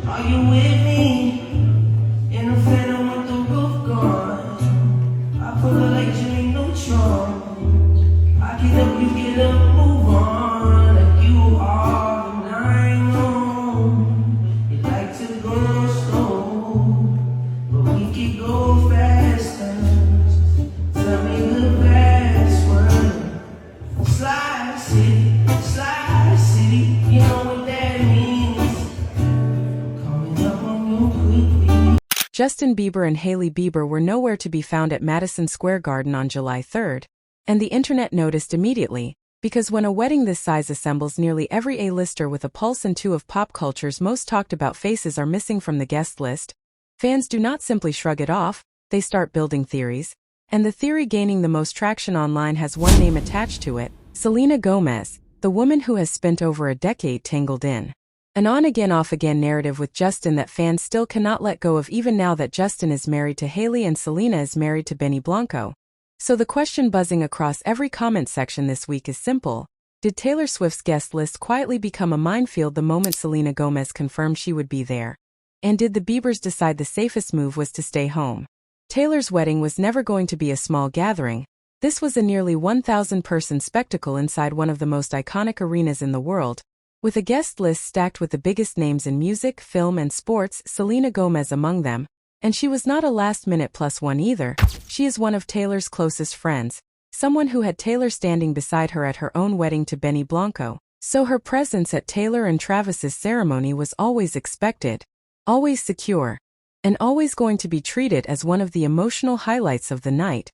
Are you with me? In a phantom with the roof gone. I pull a like Jimmy Neutron. I get up, you get up, move on. Like you are, and I know. You like to go slow, but we can go faster. Tell me the password. Slide city, you know what that means. Coming up on you quickly. Justin Bieber and Hailey Bieber were nowhere to be found at Madison Square Garden on July 3rd, and the internet noticed immediately, because when a wedding this size assembles nearly every A-lister with a pulse and two of pop culture's most talked about faces are missing from the guest list, fans do not simply shrug it off, they start building theories, and the theory gaining the most traction online has one name attached to it: Selena Gomez, the woman who has spent over a decade tangled in an on-again off-again narrative with Justin that fans still cannot let go of, even now that Justin is married to Hailey and Selena is married to Benny Blanco. So the question buzzing across every comment section this week is simple: did Taylor Swift's guest list quietly become a minefield the moment Selena Gomez confirmed she would be there? And did the Biebers decide the safest move was to stay home? Taylor's wedding was never going to be a small gathering. This was a nearly 1,000-person spectacle inside one of the most iconic arenas in the world, with a guest list stacked with the biggest names in music, film, and sports, Selena Gomez among them. And she was not a last-minute plus one either. She is one of Taylor's closest friends, someone who had Taylor standing beside her at her own wedding to Benny Blanco. So her presence at Taylor and Travis's ceremony was always expected, always secure, and always going to be treated as one of the emotional highlights of the night,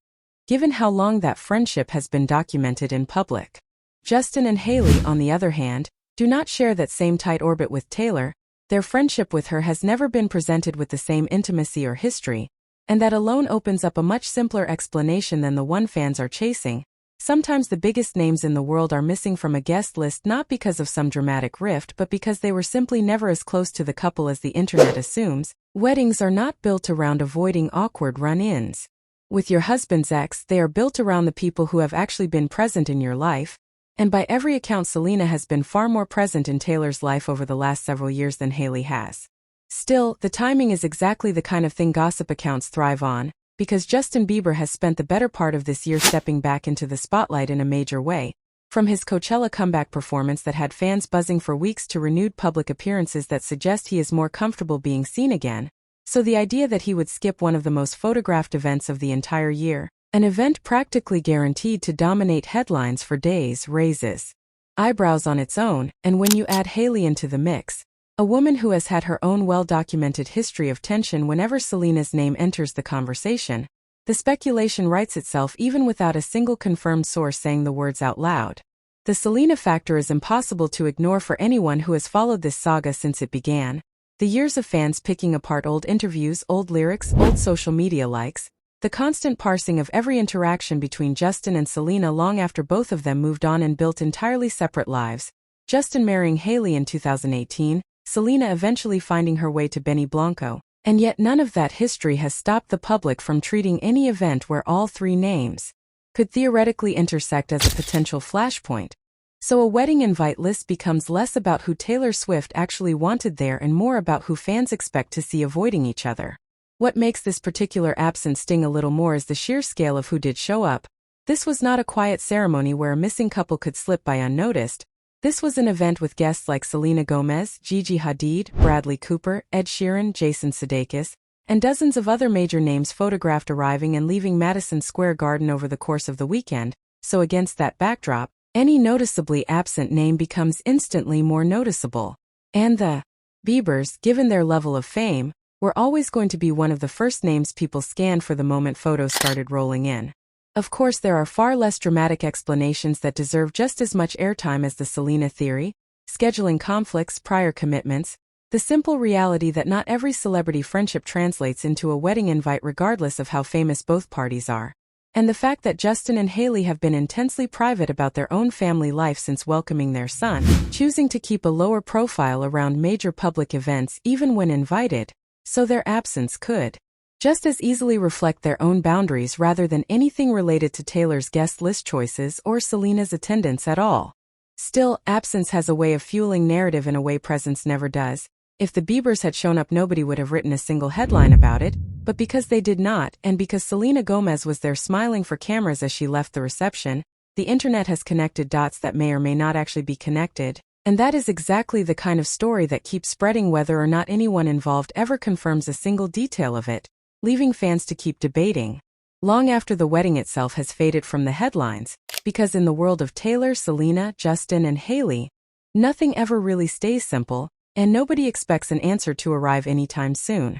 given how long that friendship has been documented in public. Justin and Hailey, on the other hand, do not share that same tight orbit with Taylor. Their friendship with her has never been presented with the same intimacy or history, and that alone opens up a much simpler explanation than the one fans are chasing. Sometimes the biggest names in the world are missing from a guest list not because of some dramatic rift but because they were simply never as close to the couple as the internet assumes. Weddings are not built around avoiding awkward run-ins with your husband's ex, they are built around the people who have actually been present in your life. And by every account, Selena has been far more present in Taylor's life over the last several years than Hailey has. Still, the timing is exactly the kind of thing gossip accounts thrive on, because Justin Bieber has spent the better part of this year stepping back into the spotlight in a major way. From his Coachella comeback performance that had fans buzzing for weeks to renewed public appearances that suggest he is more comfortable being seen again. So the idea that he would skip one of the most photographed events of the entire year, an event practically guaranteed to dominate headlines for days, raises eyebrows on its own. And when you add Hailey into the mix, a woman who has had her own well-documented history of tension whenever Selena's name enters the conversation, the speculation writes itself even without a single confirmed source saying the words out loud. The Selena factor is impossible to ignore for anyone who has followed this saga since it began. The years of fans picking apart old interviews, old lyrics, old social media likes, the constant parsing of every interaction between Justin and Selena long after both of them moved on and built entirely separate lives. Justin marrying Hailey in 2018, Selena eventually finding her way to Benny Blanco. And yet none of that history has stopped the public from treating any event where all three names could theoretically intersect as a potential flashpoint. So a wedding invite list becomes less about who Taylor Swift actually wanted there and more about who fans expect to see avoiding each other. What makes this particular absence sting a little more is the sheer scale of who did show up. This was not a quiet ceremony where a missing couple could slip by unnoticed. This was an event with guests like Selena Gomez, Gigi Hadid, Bradley Cooper, Ed Sheeran, Jason Sudeikis, and dozens of other major names photographed arriving and leaving Madison Square Garden over the course of the weekend. So against that backdrop, any noticeably absent name becomes instantly more noticeable. And the Biebers, given their level of fame, were always going to be one of the first names people scanned for the moment photos started rolling in. Of course, there are far less dramatic explanations that deserve just as much airtime as the Selena theory: scheduling conflicts, prior commitments, the simple reality that not every celebrity friendship translates into a wedding invite regardless of how famous both parties are. And the fact that Justin and Hailey have been intensely private about their own family life since welcoming their son, choosing to keep a lower profile around major public events even when invited, so their absence could just as easily reflect their own boundaries rather than anything related to Taylor's guest list choices or Selena's attendance at all. Still, absence has a way of fueling narrative in a way presence never does. If the Biebers had shown up, nobody would have written a single headline about it, but because they did not, and because Selena Gomez was there smiling for cameras as she left the reception, the internet has connected dots that may or may not actually be connected. And that is exactly the kind of story that keeps spreading whether or not anyone involved ever confirms a single detail of it, leaving fans to keep debating long after the wedding itself has faded from the headlines, because in the world of Taylor, Selena, Justin, and Hailey, nothing ever really stays simple, and nobody expects an answer to arrive anytime soon.